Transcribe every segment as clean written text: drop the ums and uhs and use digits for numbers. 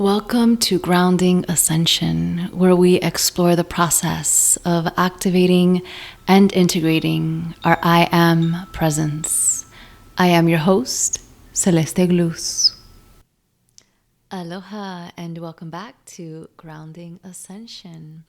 Welcome to Grounding Ascension, where we explore the process of activating and integrating our I Am presence. I am your host, Celeste Glus. Aloha and welcome back to Grounding Ascension.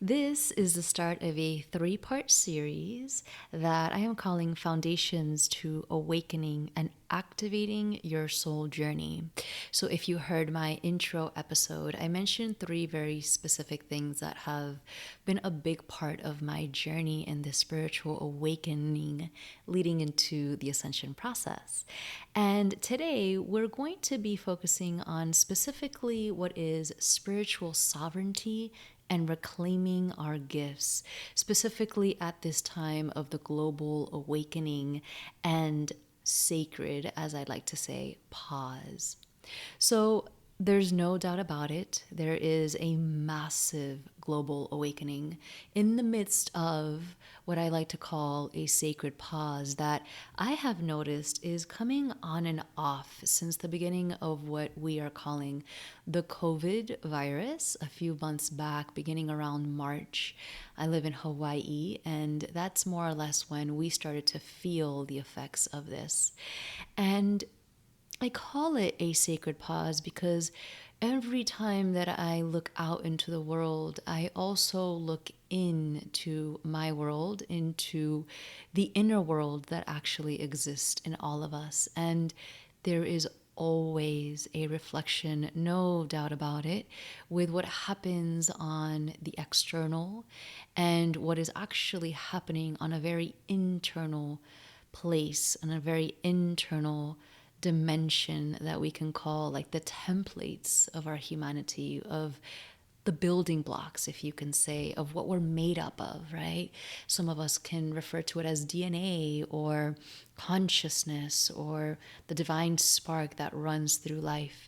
This is the start of a 3-part series that I am calling Foundations to Awakening and Activating Your Soul Journey. So if you heard my intro episode, I mentioned 3 very specific things that have been a big part of my journey in this spiritual awakening leading into the ascension process. And today we're going to be focusing on specifically what is spiritual sovereignty and reclaiming our gifts, specifically at this time of the global awakening and sacred, as I'd like to say, pause. So there's no doubt about it. There is a massive global awakening in the midst of what I like to call a sacred pause that I have noticed is coming on and off since the beginning of what we are calling the COVID virus a few months back, beginning around March. I live in Hawaii, and that's more or less when we started to feel the effects of this. And I call it a sacred pause because every time that I look out into the world, I also look into my world, into the inner world that actually exists in all of us. And there is always a reflection, no doubt about it, with what happens on the external and what is actually happening on a very internal place, on a very internal dimension that we can call like the templates of our humanity, of the building blocks, if you can say, of what we're made up of, right? Some of us can refer to it as DNA or consciousness or the divine spark that runs through life.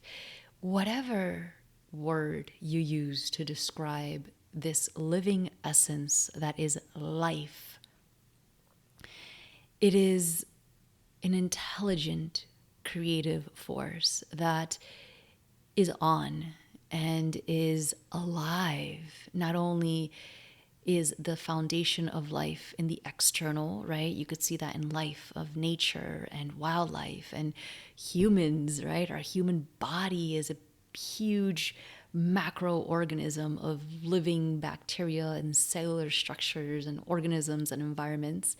Whatever word you use to describe this living essence that is life, it is an intelligent, creative force that is on and is alive. Not only is the foundation of life in the external, right? You could see that in life of nature and wildlife and humans, right? Our human body is a huge macroorganism of living bacteria and cellular structures and organisms and environments.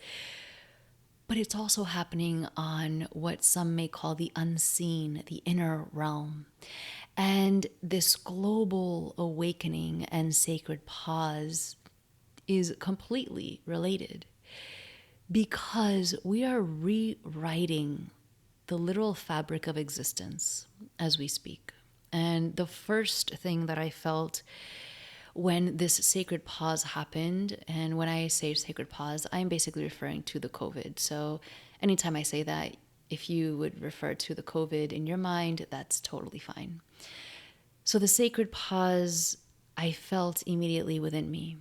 But it's also happening on what some may call the unseen, the inner realm. And this global awakening and sacred pause is completely related because we are rewriting the literal fabric of existence as we speak. And the first thing that I felt when this sacred pause happened, and when I say sacred pause, I'm basically referring to the COVID. So anytime I say that, if you would refer to the COVID in your mind, that's totally fine. So the sacred pause I felt immediately within me.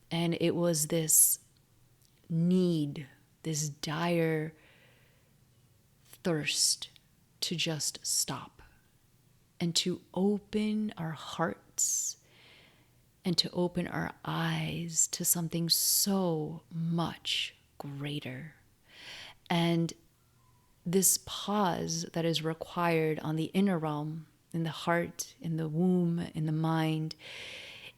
And it was this need, this dire thirst to just stop and to open our hearts and to open our eyes to something so much greater. And this pause that is required on the inner realm, in the heart, in the womb, in the mind,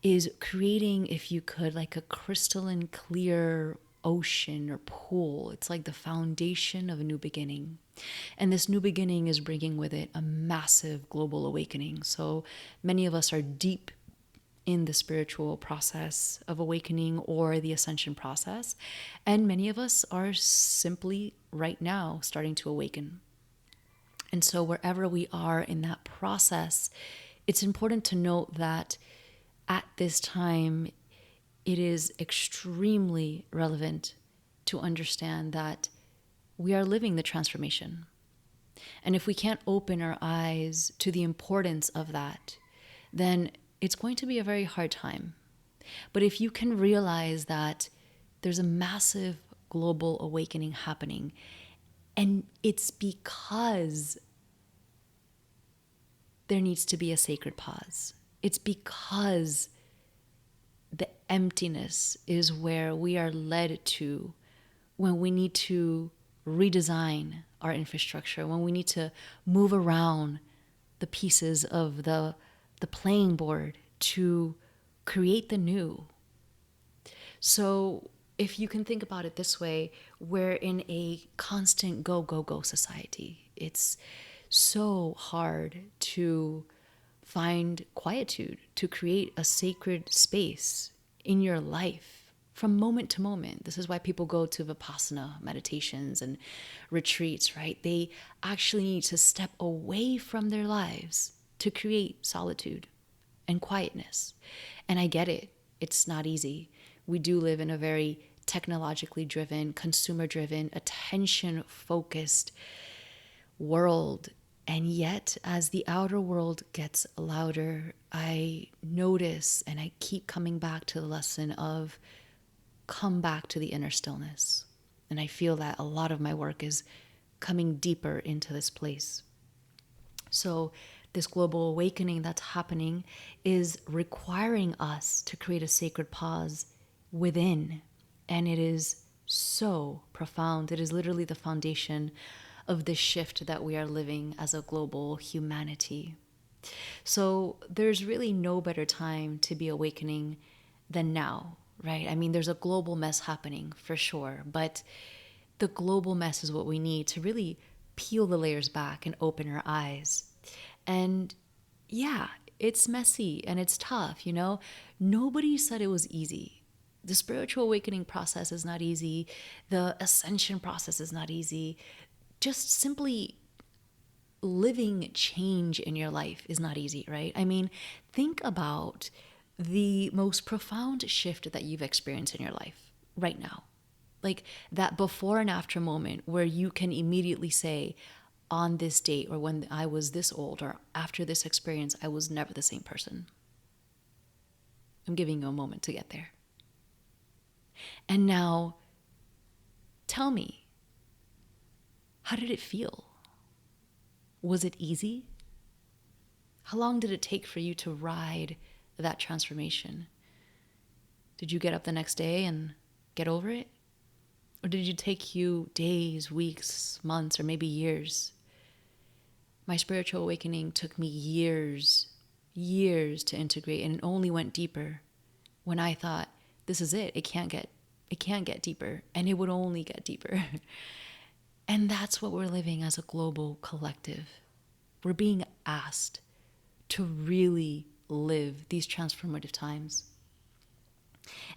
is creating, if you could, like a crystalline clear ocean or pool. It's like the foundation of a new beginning. And this new beginning is bringing with it a massive global awakening. So many of us are deep in the spiritual process of awakening or the ascension process. And many of us are simply right now starting to awaken. And so wherever we are in that process, it's important to note that at this time, it is extremely relevant to understand that we are living the transformation. And if we can't open our eyes to the importance of that, then it's going to be a very hard time. But if you can realize that there's a massive global awakening happening, and it's because there needs to be a sacred pause. It's because the emptiness is where we are led to when we need to redesign our infrastructure, when we need to move around the pieces of the playing board to create the new. So if you can think about it this way, we're in a constant go, go, go society. It's so hard to find quietude, to create a sacred space in your life from moment to moment. This is why people go to Vipassana meditations and retreats, right? They actually need to step away from their lives to create solitude and quietness. And I get it. It's not easy. We do live in a very technologically driven, consumer driven, attention focused world. And yet, as the outer world gets louder, I notice and I keep coming back to the lesson of come back to the inner stillness. And I feel that a lot of my work is coming deeper into this place. So, this global awakening that's happening is requiring us to create a sacred pause within. And it is so profound. It is literally the foundation of the shift that we are living as a global humanity. So there's really no better time to be awakening than now, right? I mean, there's a global mess happening for sure, but the global mess is what we need to really peel the layers back and open our eyes. And yeah, it's messy and it's tough, you know? Nobody said it was easy. The spiritual awakening process is not easy. The ascension process is not easy. Just simply living change in your life is not easy, right? I mean, think about the most profound shift that you've experienced in your life right now. Like that before and after moment where you can immediately say, on this date or when I was this old or after this experience, I was never the same person. I'm giving you a moment to get there. And now, tell me, how did it feel? Was it easy? How long did it take for you to ride that transformation? Did you get up the next day and get over it? Or did it take you days, weeks, months, or maybe years? My spiritual awakening took me years to integrate, and it only went deeper when I thought, this is it. It can't get deeper, and it would only get deeper. And that's what we're living as a global collective. We're being asked to really live these transformative times.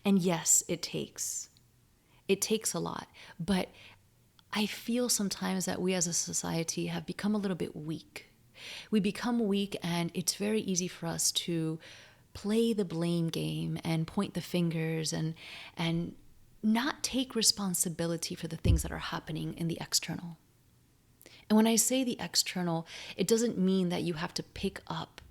And yes, it takes a lot, but I feel sometimes that we as a society have become a little bit weak. We become weak, and it's very easy for us to play the blame game and point the fingers and not take responsibility for the things that are happening in the external. And when I say the external, it doesn't mean that you have to pick up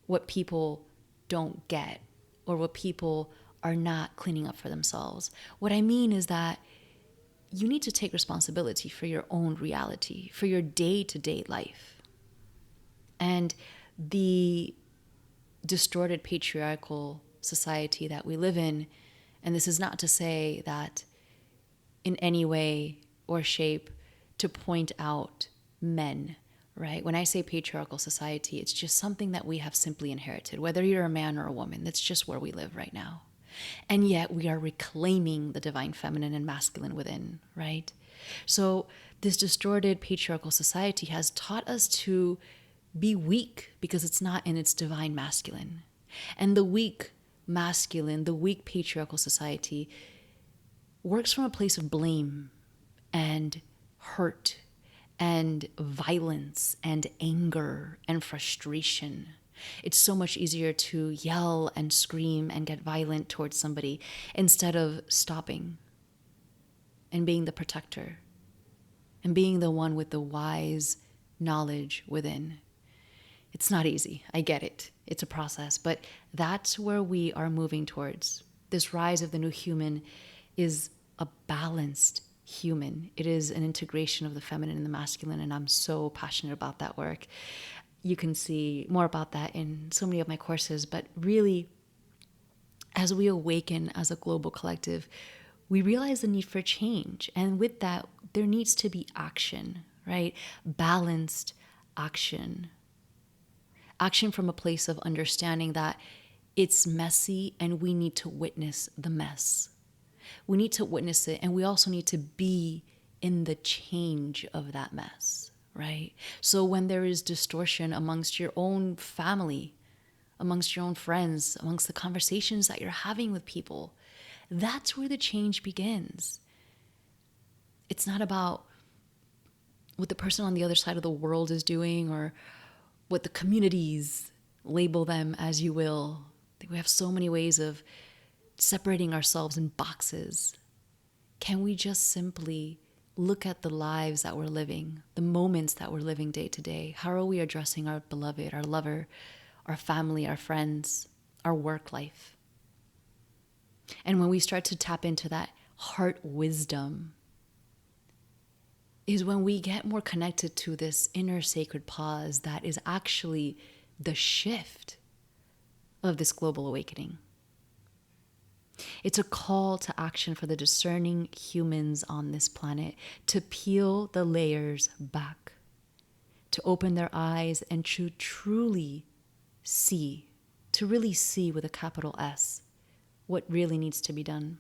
what people don't get or what people are not cleaning up for themselves. What I mean is that you need to take responsibility for your own reality, for your day-to-day life. And the distorted patriarchal society that we live in, and this is not to say that in any way or shape to point out men, right? When I say patriarchal society, it's just something that we have simply inherited, whether you're a man or a woman. That's just where we live right now. And yet we are reclaiming the divine feminine and masculine within, right? So this distorted patriarchal society has taught us to be weak because it's not in its divine masculine. And the weak masculine, the weak patriarchal society works from a place of blame and hurt and violence and anger and frustration. It's so much easier to yell and scream and get violent towards somebody instead of stopping and being the protector and being the one with the wise knowledge within. It's not easy. I get it. It's a process, but that's where we are moving towards. This rise of the new human is a balanced human. It is an integration of the feminine and the masculine, and I'm so passionate about that work. you can see more about that in so many of my courses. But really, as we awaken as a global collective, we realize the need for change. And with that, there needs to be action, right? Balanced action. Action from a place of understanding that it's messy and we need to witness the mess. We need to witness it, and we also need to be in the change of that mess, right? So when there is distortion amongst your own family, amongst your own friends, amongst the conversations that you're having with people, that's where the change begins. It's not about what the person on the other side of the world is doing or what the communities, label them as you will. We have so many ways of separating ourselves in boxes. Can we just simply look at the lives that we're living, the moments that we're living day to day? How are we addressing our beloved, our lover, our family, our friends, our work life? And when we start to tap into that heart wisdom, is when we get more connected to this inner sacred pause that is actually the shift of this global awakening. It's a call to action for the discerning humans on this planet to peel the layers back, to open their eyes and to truly see, to really see with a capital S, what really needs to be done.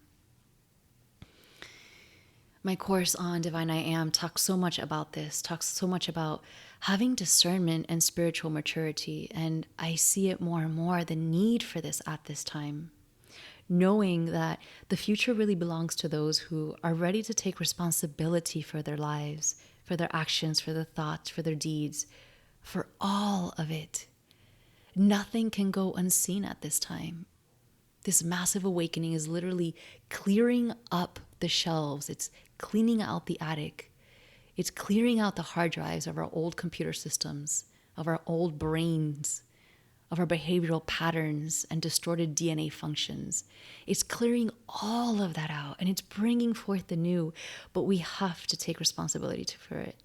My course on Divine I Am talks so much about this, talks so much about having discernment and spiritual maturity. And I see it more and more, the need for this at this time. Knowing that the future really belongs to those who are ready to take responsibility for their lives, for their actions, for their thoughts, for their deeds, for all of it. Nothing can go unseen at this time. This massive awakening is literally clearing up the shelves. It's cleaning out the attic. It's clearing out the hard drives of our old computer systems, of our old brains, of our behavioral patterns and distorted DNA functions. It's clearing all of that out, and it's bringing forth the new, but we have to take responsibility for it.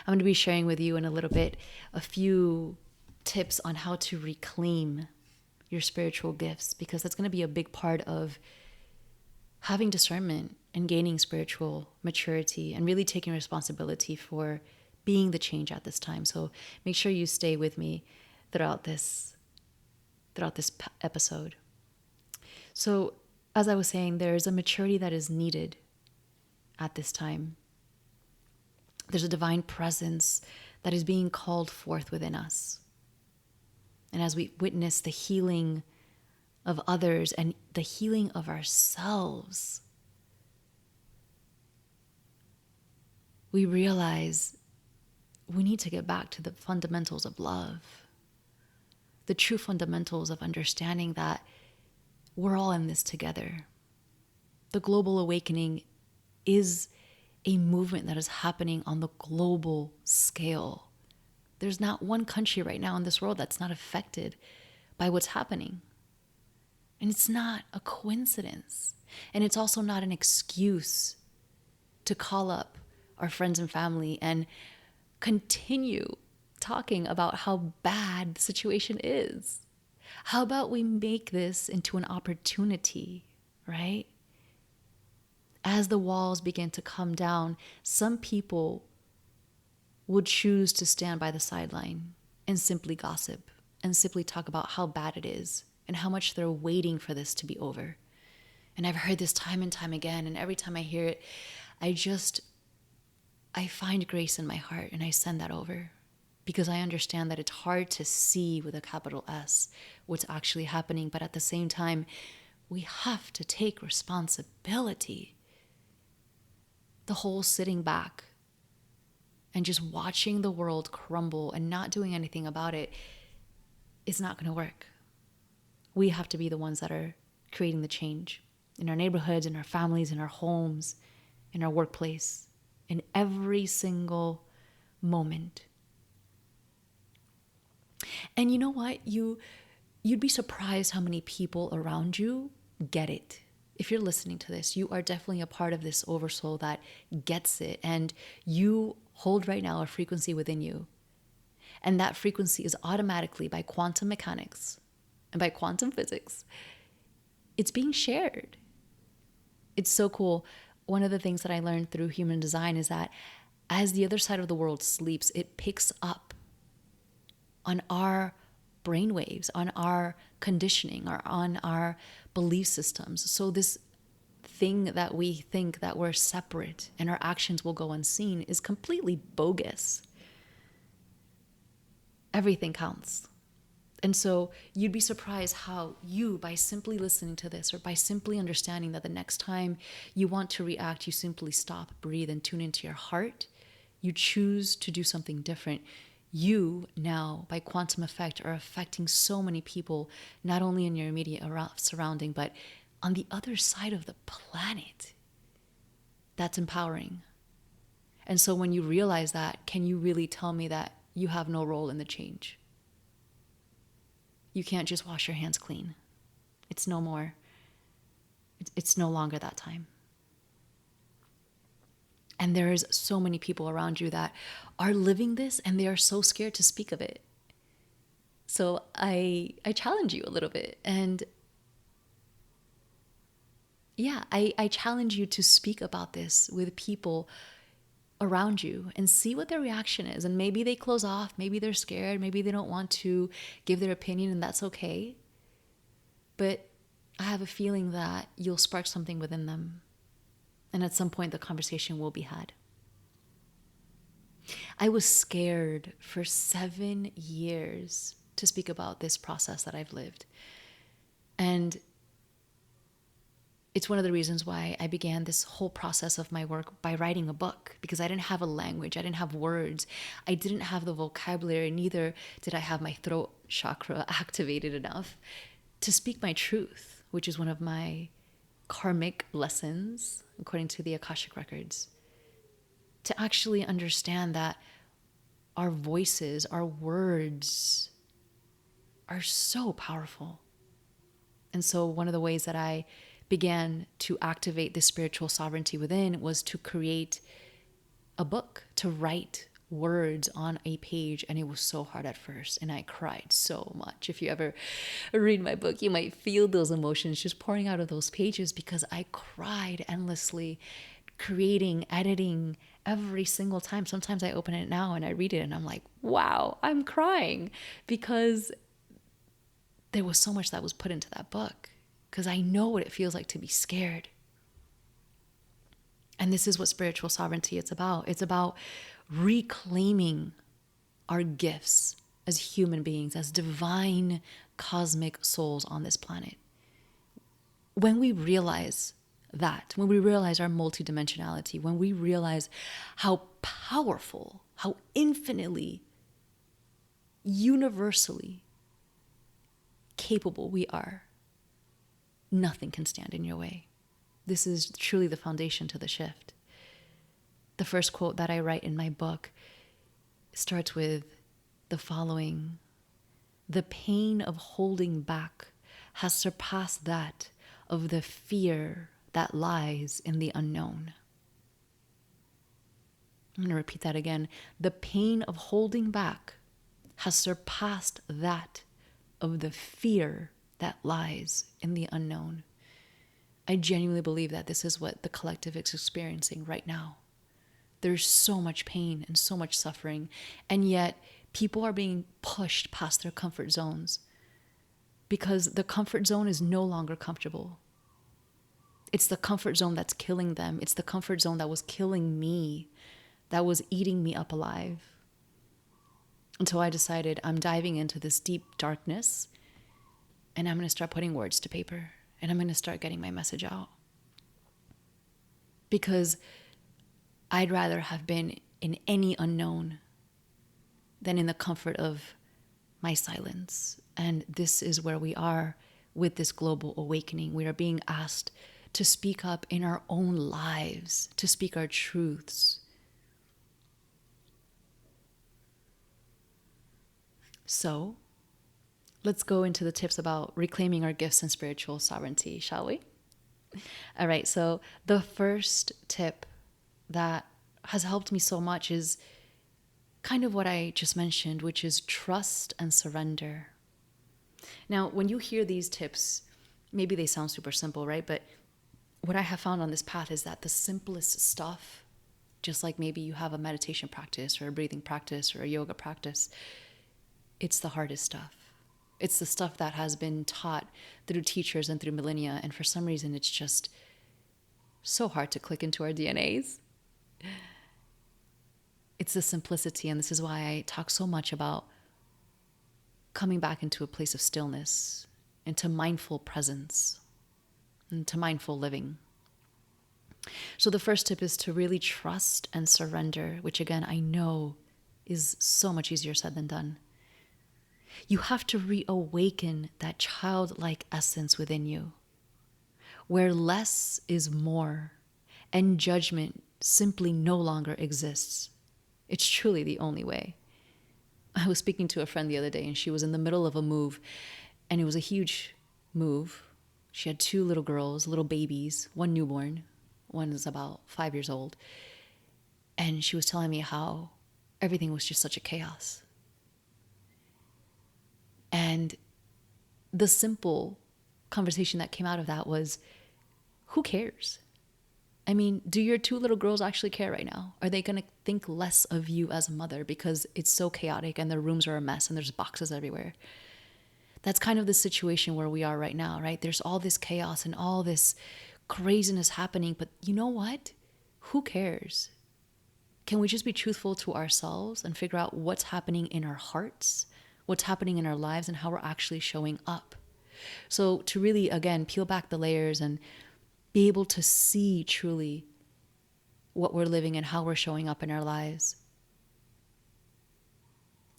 I'm going to be sharing with you in a little bit a few tips on how to reclaim your spiritual gifts, because that's going to be a big part of having discernment and gaining spiritual maturity and really taking responsibility for being the change at this time. So make sure you stay with me throughout this episode. So as I was saying, there is a maturity that is needed at this time. There's a divine presence that is being called forth within us. And as we witness the healing of others and the healing of ourselves, we realize we need to get back to the fundamentals of love, the true fundamentals of understanding that we're all in this together. The global awakening is a movement that is happening on the global scale. There's not one country right now in this world that's not affected by what's happening. And it's not a coincidence. And it's also not an excuse to call up our friends and family and continue talking about how bad the situation is. How about we make this into an opportunity, right? As the walls begin to come down, some people would choose to stand by the sideline and simply gossip and simply talk about how bad it is and how much they're waiting for this to be over. And I've heard this time and time again, and every time I hear it, I find grace in my heart and I send that over, because I understand that it's hard to see with a capital S what's actually happening. But at the same time, we have to take responsibility. The whole sitting back and just watching the world crumble and not doing anything about it is not going to work. We have to be the ones that are creating the change in our neighborhoods, in our families, in our homes, in our workplace, in every single moment. And you know what? You'd be surprised how many people around you get it. If you're listening to this, you are definitely a part of this oversoul that gets it. And you hold right now a frequency within you. And that frequency is automatically, by quantum mechanics and by quantum physics, it's being shared. It's so cool. One of the things that I learned through human design is that as the other side of the world sleeps, it picks up on our brainwaves, on our conditioning, or on our belief systems. So this thing that we think that we're separate and our actions will go unseen is completely bogus. Everything counts. And so you'd be surprised how you, by simply listening to this, or by simply understanding that the next time you want to react, you simply stop, breathe, and tune into your heart, you choose to do something different. You now, by quantum effect, are affecting so many people, not only in your immediate surrounding, but on the other side of the planet. That's empowering. And so when you realize that, can you really tell me that you have no role in the change? You can't just wash your hands clean. It's no more. It's no longer that time. And there's so many people around you that are living this and they are so scared to speak of it. So I challenge you a little bit. And yeah, I challenge you to speak about this with people around you and see what their reaction is. And maybe they close off, maybe they're scared, maybe they don't want to give their opinion, and that's okay. But I have a feeling that you'll spark something within them. And at some point, the conversation will be had. I was scared for 7 years to speak about this process that I've lived. And it's one of the reasons why I began this whole process of my work by writing a book, because I didn't have a language, I didn't have words, I didn't have the vocabulary, neither did I have my throat chakra activated enough to speak my truth, which is one of my karmic lessons, according to the Akashic Records, to actually understand that our voices, our words are so powerful. And so one of the ways that I began to activate this spiritual sovereignty within was to create a book, to write words on a page. And it was so hard at first, and I cried so much. If you ever read my book, you might feel those emotions just pouring out of those pages, because I cried endlessly, creating, editing every single time. Sometimes I open it now and I read it and I'm like, wow, I'm crying, because there was so much that was put into that book. Because I know what it feels like to be scared. And this is what spiritual sovereignty is about. It's about reclaiming our gifts as human beings, as divine cosmic souls on this planet. When we realize that, when we realize our multidimensionality, when we realize how powerful, how infinitely, universally capable we are, nothing can stand in your way. This is truly the foundation to the shift. The first quote that I write in my book starts with the following: "The pain of holding back has surpassed that of the fear that lies in the unknown." I'm going to repeat that again. The pain of holding back has surpassed that of the fear that lies in the unknown. I genuinely believe that this is what the collective is experiencing right now. There's so much pain and so much suffering, and yet people are being pushed past their comfort zones, because the comfort zone is no longer comfortable. It's the comfort zone that's killing them. It's the comfort zone that was killing me, that was eating me up alive. Until I decided I'm diving into this deep darkness, and I'm going to start putting words to paper, and I'm going to start getting my message out. Because I'd rather have been in any unknown than in the comfort of my silence. And this is where we are with this global awakening. We are being asked to speak up in our own lives, to speak our truths. So, let's go into the tips about reclaiming our gifts and spiritual sovereignty, shall we? All right, so the first tip that has helped me so much is kind of what I just mentioned, which is trust and surrender. Now, when you hear these tips, maybe they sound super simple, right? But what I have found on this path is that the simplest stuff, just like maybe you have a meditation practice or a breathing practice or a yoga practice, it's the hardest stuff. It's the stuff that has been taught through teachers and through millennia. And for some reason, it's just so hard to click into our DNAs. It's the simplicity. And this is why I talk so much about coming back into a place of stillness, into mindful presence, into mindful living. So the first tip is to really trust and surrender, which again, I know is so much easier said than done. You have to reawaken that childlike essence within you, where less is more and judgment simply no longer exists. It's truly the only way. I was speaking to a friend the other day, and she was in the middle of a move, and it was a huge move. She had 2 little girls, little babies, one newborn, one is about 5 years old. And she was telling me how everything was just such a chaos. And the simple conversation that came out of that was, who cares? I mean, do your 2 little girls actually care right now? Are they going to think less of you as a mother because it's so chaotic and their rooms are a mess and there's boxes everywhere? That's kind of the situation where we are right now, right? There's all this chaos and all this craziness happening, but you know what? Who cares? Can we just be truthful to ourselves and figure out what's happening in our hearts, what's happening in our lives, and how we're actually showing up? So to really, again, peel back the layers and be able to see truly what we're living and how we're showing up in our lives.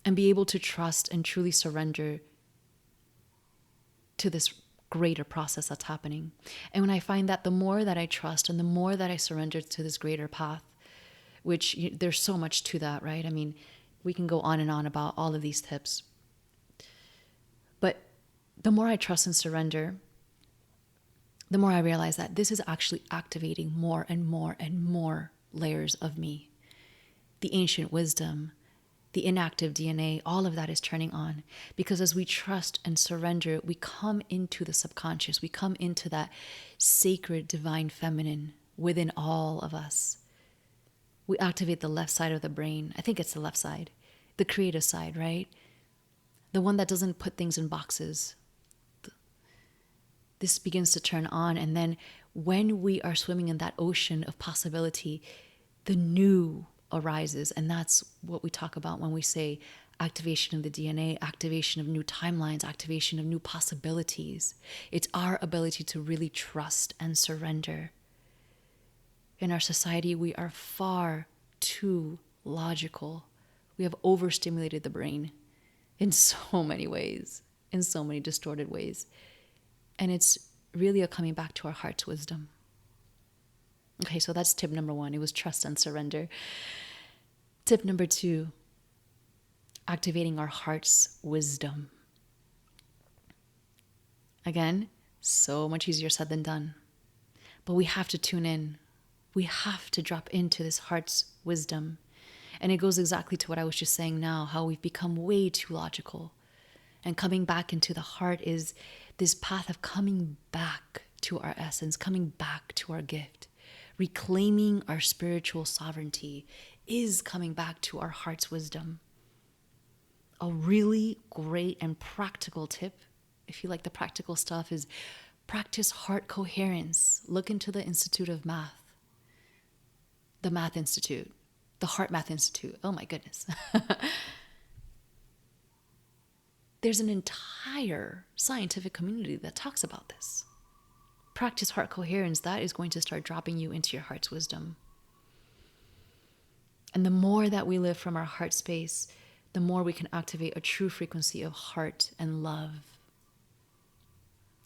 And be able to trust and truly surrender to this greater process that's happening. And when I find that the more that I trust and the more that I surrender to this greater path, which there's so much to that, right? I mean, we can go on and on about all of these tips. But the more I trust and surrender, the more I realize that this is actually activating more and more and more layers of me. The ancient wisdom, the inactive DNA, all of that is turning on. Because as we trust and surrender, we come into the subconscious. We come into that sacred divine feminine within all of us. We activate the left side of the brain. I think it's the left side, the creative side, right? The one that doesn't put things in boxes. This begins to turn on. And then when we are swimming in that ocean of possibility, the new arises. And that's what we talk about when we say activation of the DNA, activation of new timelines, activation of new possibilities. It's our ability to really trust and surrender. In our society, we are far too logical. We have overstimulated the brain in so many ways, in so many distorted ways. And it's really a coming back to our heart's wisdom. Okay, so that's tip number 1. It was trust and surrender. Tip number 2, activating our heart's wisdom. Again, so much easier said than done. But we have to tune in. We have to drop into this heart's wisdom. And it goes exactly to what I was just saying now, how we've become way too logical. And coming back into the heart is this path of coming back to our essence, coming back to our gift. Reclaiming our spiritual sovereignty is coming back to our heart's wisdom. A really great and practical tip, if you like the practical stuff, is practice heart coherence. Look into the Institute of Math, the Math Institute, the Heart Math Institute. Oh my goodness. There's an entire scientific community that talks about this. Practice heart coherence. That is going to start dropping you into your heart's wisdom. And the more that we live from our heart space, the more we can activate a true frequency of heart and love.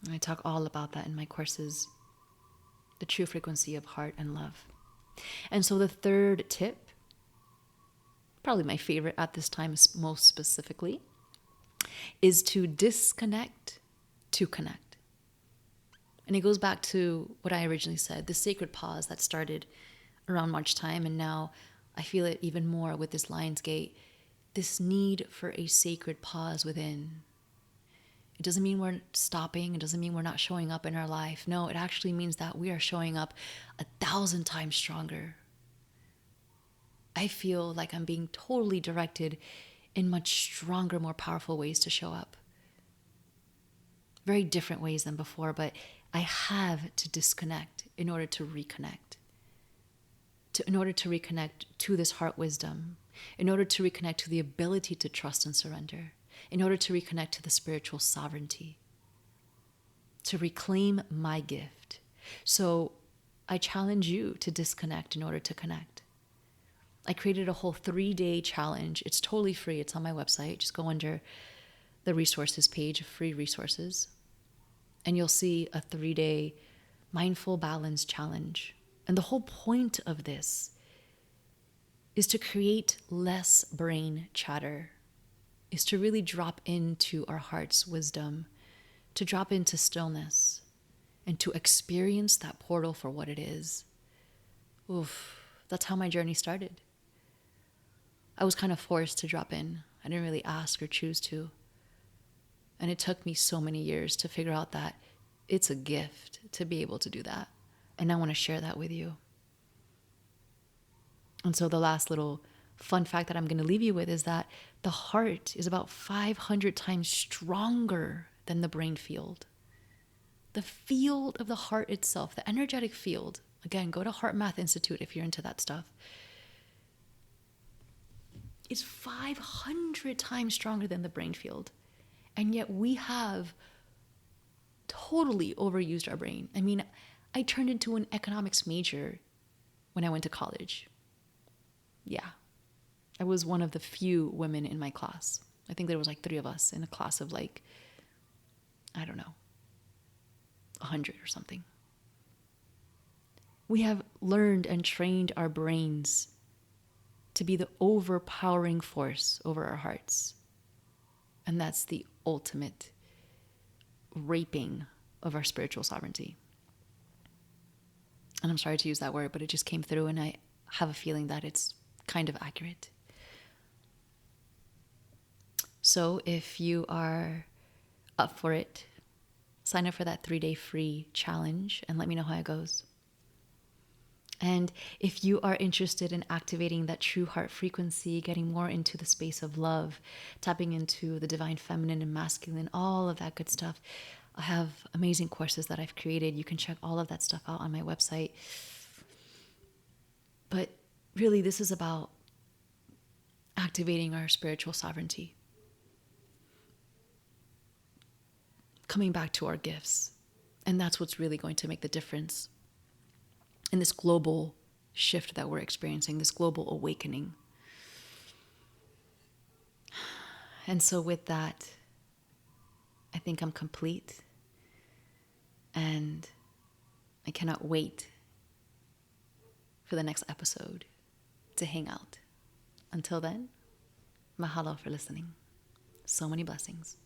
And I talk all about that in my courses, the true frequency of heart and love. And so the third tip, probably my favorite at this time most specifically, is to disconnect to connect. And it goes back to what I originally said, the sacred pause that started around March time, and now I feel it even more with this Lion's Gate, this need for a sacred pause within. It doesn't mean we're stopping. It doesn't mean we're not showing up in our life. No, it actually means that we are showing up 1,000 times stronger. I feel like I'm being totally directed in much stronger, more powerful ways to show up. Very different ways than before, but I have to disconnect in order to reconnect. In order to reconnect to this heart wisdom, in order to reconnect to the ability to trust and surrender, in order to reconnect to the spiritual sovereignty, to reclaim my gift. So I challenge you to disconnect in order to connect. I created a whole 3-day challenge. It's totally free. It's on my website. Just go under the resources page, free resources, and you'll see a 3-day mindful balance challenge. And the whole point of this is to create less brain chatter, is to really drop into our heart's wisdom, to drop into stillness, and to experience that portal for what it is. Oof, that's how my journey started. I was kind of forced to drop in. I didn't really ask or choose to. And it took me so many years to figure out that it's a gift to be able to do that. And I want to share that with you. And so the last little fun fact that I'm going to leave you with is that the heart is about 500 times stronger than the brain field. The field of the heart itself, the energetic field, again, go to Heart Math Institute if you're into that stuff, is 500 times stronger than the brain field. And yet we have totally overused our brain. I mean, I turned into an economics major when I went to college. Yeah. I was one of the few women in my class. I think there was like 3 of us in a class of like, I don't know, 100 or something. We have learned and trained our brains to be the overpowering force over our hearts. And that's the ultimate raping of our spiritual sovereignty. And I'm sorry to use that word, but it just came through, and I have a feeling that it's kind of accurate. So if you are up for it, sign up for that 3-day free challenge and let me know how it goes. And if you are interested in activating that true heart frequency, getting more into the space of love, tapping into the divine feminine and masculine, all of that good stuff, I have amazing courses that I've created. You can check all of that stuff out on my website. But really, this is about activating our spiritual sovereignty, coming back to our gifts. And that's what's really going to make the difference in this global shift that we're experiencing, this global awakening. And so with that, I think I'm complete. And I cannot wait for the next episode to hang out. Until then, mahalo for listening. So many blessings.